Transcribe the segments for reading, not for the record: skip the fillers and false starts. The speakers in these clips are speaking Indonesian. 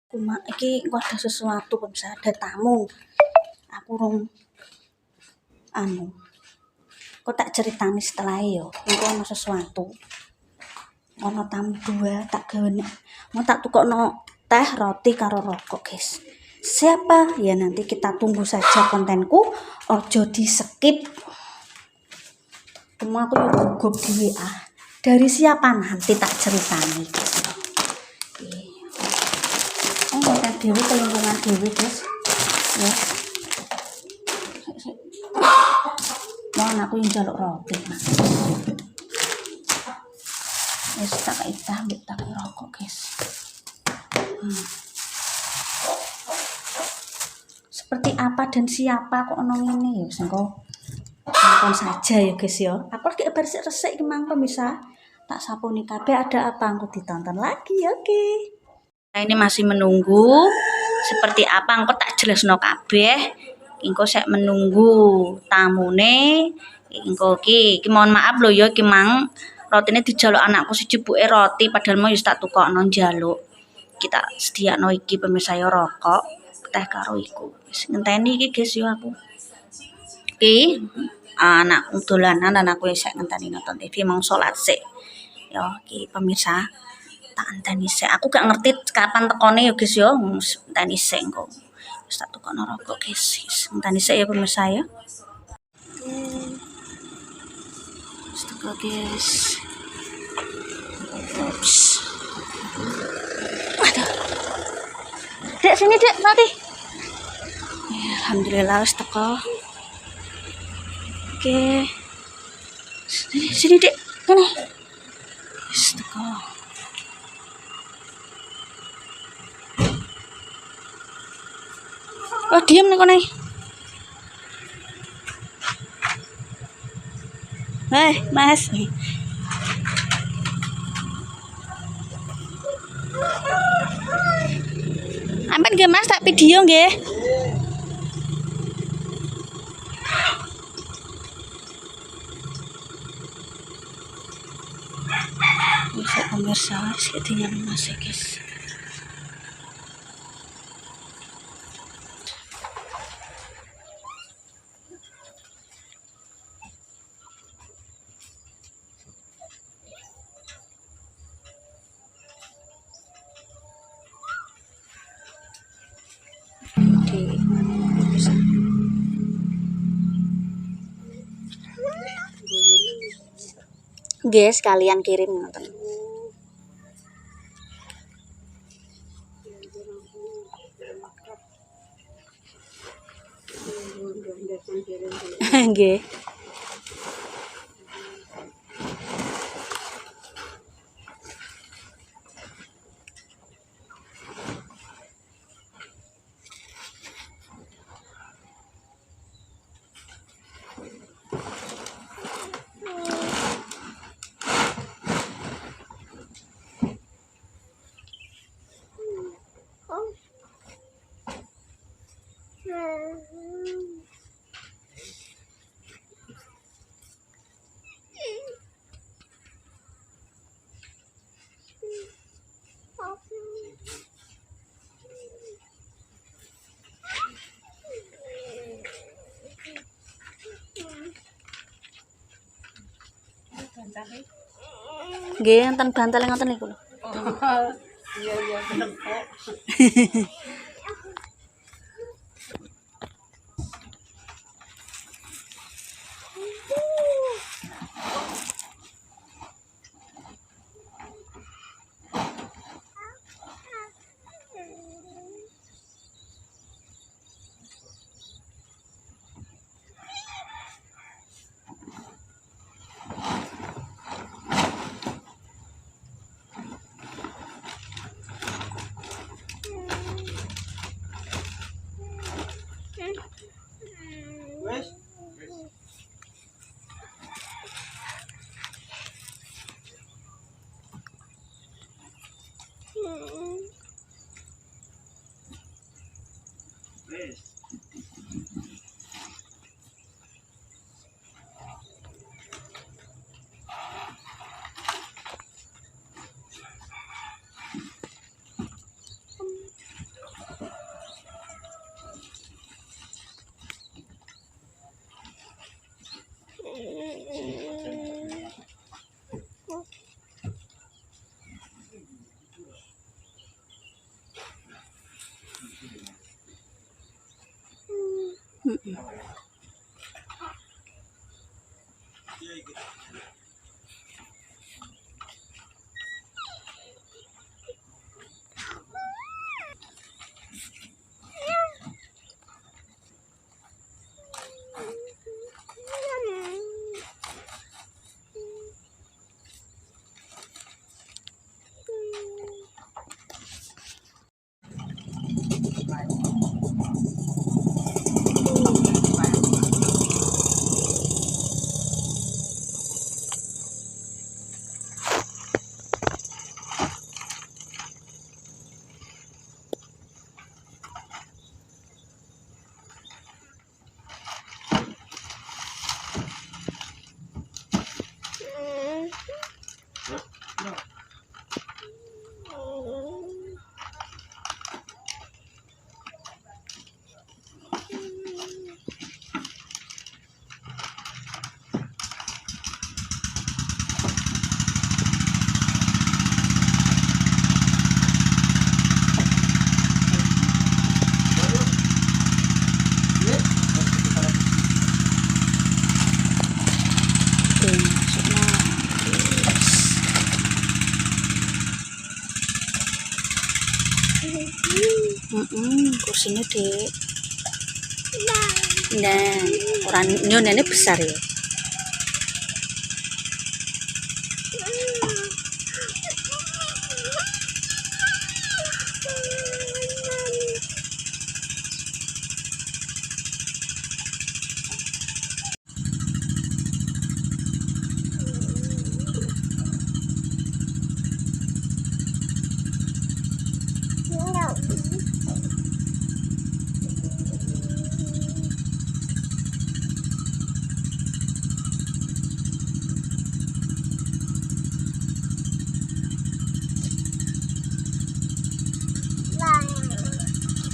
Cuma iki kok ada sesuatu pemirsa, ada tamu. Aku rong kok tak ceritani setelah yo. Engko ono sesuatu. Ono tamu dua tak gawe mau tak tukokno teh, roti karo rokok, guys. Siapa? Ya nanti kita tunggu saja kontenku. Ojo di skip. Cuma aku yo gugup di WA. Dari siapa nanti tak ceritani. Konten dewi kelingkungan dewi, guys. Ya. Mohon aku yang jaluk roti, Mas. Wis tak kaitah mbek tak rokok, guys. Seperti apa dan siapa kok ono ngene ya, engko nonton saja ya, guys ya. Aku lagi resik-resik iki mang pemirsa. Tak sapuni kabeh ada apa engko ditonton lagi, oke. Nah, ini masih menunggu seperti apa engko tak jelasno kabeh. Engko sek menunggu tamune. Engko iki mohon maaf lho ya iki mang rotine dijaluk anakku siji buke roti padahal mau wis tak tukokno njaluk. Kita sediakno iki pemirsa ya rokok, teh karo iku. Wis ngenteni iki guys yo aku. Iki anak dolanan dan aku sik ngenteni nonton TV mau salat sik. Ya iki pemirsa tak enteni sik. Aku gak ngerti kapan tekone ya guys yo. Enteni sik engko. Wis tak tukokno rokok guys. Enteni sik ya pemirsa ya. Teko guys. Ups. Aduh. Dek sini dek nanti. Ya, alhamdulillah wis teko. Oke. Sini dek. Kene. Wis teko. Oh, diam nih kono. Mas. Ampun nggih Mas, tak video nggih. Bisa pemirsa, sedihnya Mas guys. Guys, kalian kirim nonton. Nggih. Nggih, enten bantal ngoten niku lho. Iya, bener kok. Kursinya dek. Nah, orang nyonene besar ya.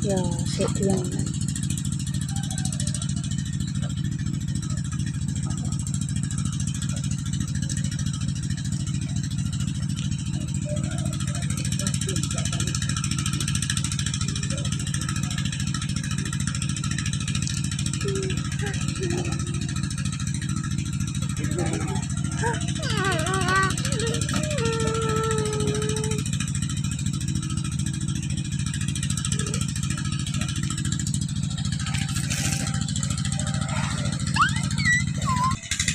Ya, sik yang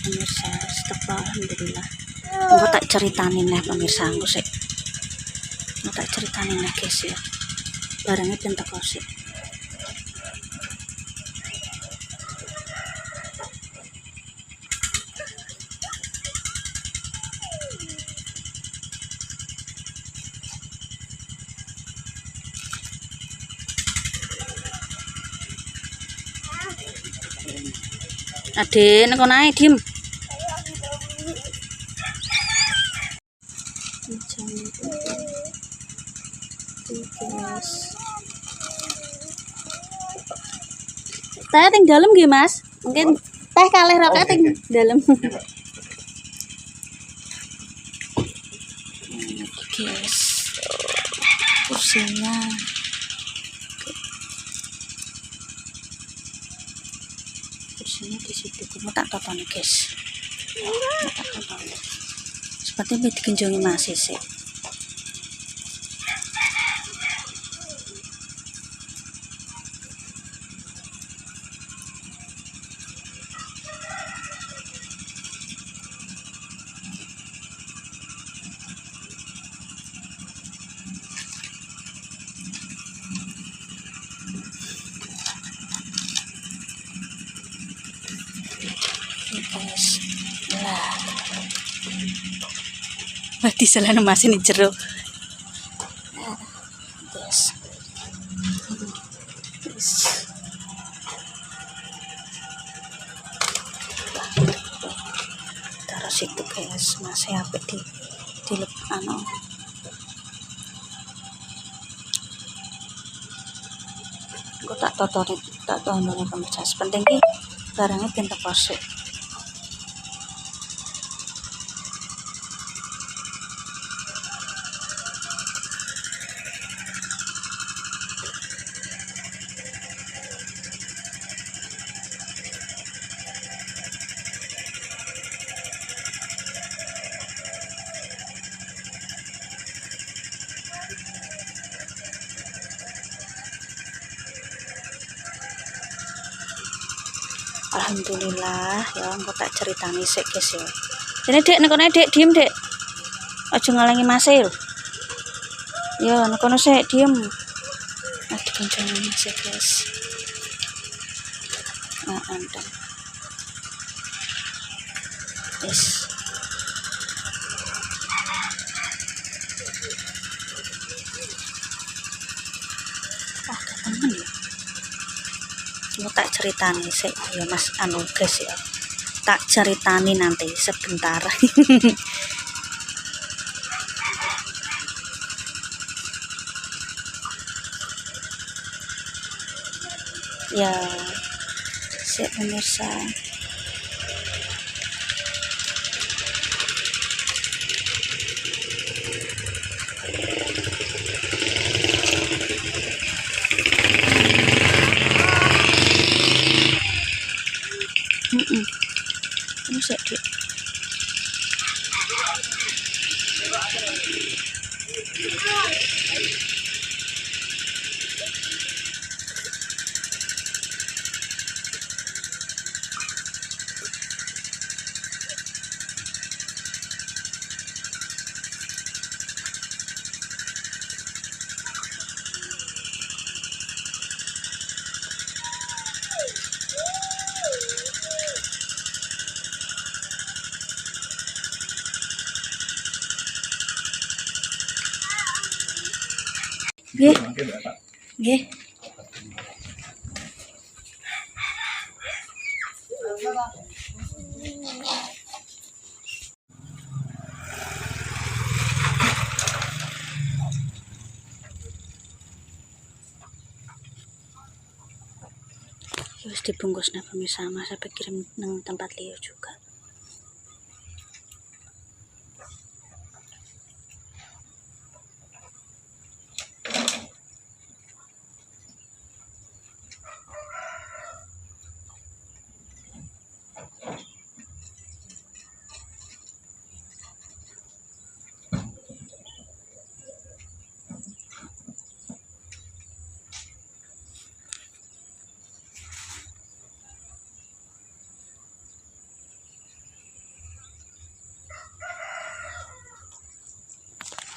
pemirsa stok alhamdulillah. Engko tak ceritanin nih pemirsa, engko sik. Engko tak ceritanin nih guys ya. Barangnya ben teko sik. Ade, nek kono ae diem. Teh ting dalem nggih, Mas? Mungkin teh kalih roket ting dalem. Guys. Kursinya. Kursinya di situ. Kamu tak tonton guys. Tak tonton. Sepertinya digenjongi masih sih. Guys, lah, mati salah masih nih jero. Guys, taruh situ guys, masih apa di anu. Gue tak tontonin pemirsa. Penting ki barangnya pinter kosek. Alhamdulillah ya, engko tak ceritani sik guys ya. Dene Dek, nekone Dek, diem Dek. Aja ngalangi Mas e lho. Ya, nekono sik diem. Aduh kancanan sik guys. Anten. Yes. Wah, temen ya. Mau tak ceritani sih ya Mas anu guys ya. Tak ceritani nanti sebentar. Ya, sih pemirsa. Ini sih Dek. Nggih. Nggih. Harus dibungkus nah pemirsa, masa kirim nang tempat liur juga.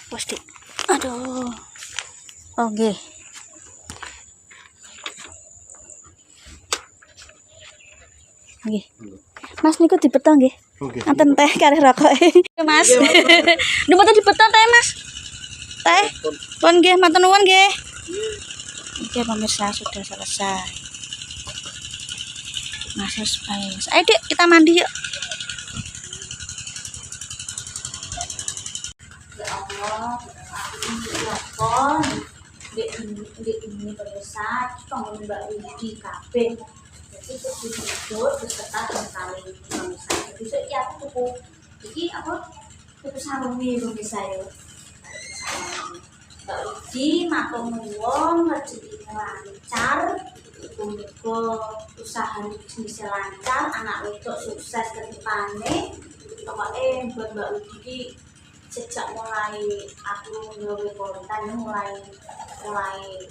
Pasti. Aduh. Oke. Nggih. Mas niku dipetong nggih. Oke. Anten teh kare rokoke. Mas. Napa dipetong teh Mas? Teh. Pun nggih, matur nuwun nggih. Oke pemirsa, sudah selesai. Masuk space. Ayo Dek, kita mandi yuk. Ya Allah, ini pemirsa, kita mau Mbak Widi kabeh. Jadi itu ditutup beserta tali pemirsa. Besok ya aku tuku. Iki apa? Tuku sarungi pemirsa ya. Mbak Widi matur nuwun rezeki lancar. Muga usaha bisnis lancar, anak wedok sukses ke depane. Pokoke buat Mbak Widi sejak mulai aku gawe konten mulai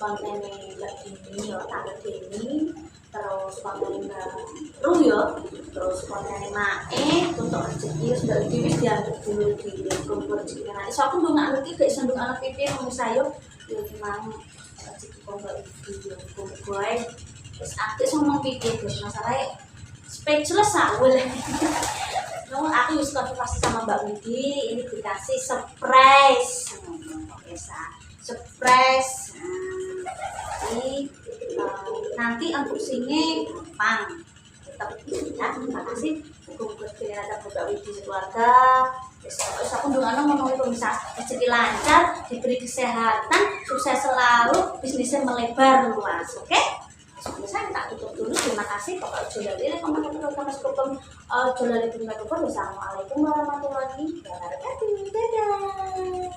konten Mbak Dini ya tak Dini, terus konten Ruh ya, terus konten Mae untuk rezeki sudah wis dianggap dulu di kumpul rezeki. Nah, iso aku ndung anak iki gak iso ndung anak pipi wong sayo yo gimana rezeki kok Mbak Widi yo kowe terus aktif ngomong pipi terus masalahnya speechless aku aku pasti sama Mbak Widi ini dikasih surprise surprise. Ini nanti unboxingnya gampang tetap ya. Terima kasih kumpul ada Mbak Widi keluarga. Terus aku dengan ngomong itu bisa rezeki lancar, diberi kesehatan, sukses selalu, bisnisnya melebar luas. Oke? Saya tak tutup dulu. Terima kasih. Pokoknya jolali Assalamualaikum warahmatullahi wabarakatuh. Dadah.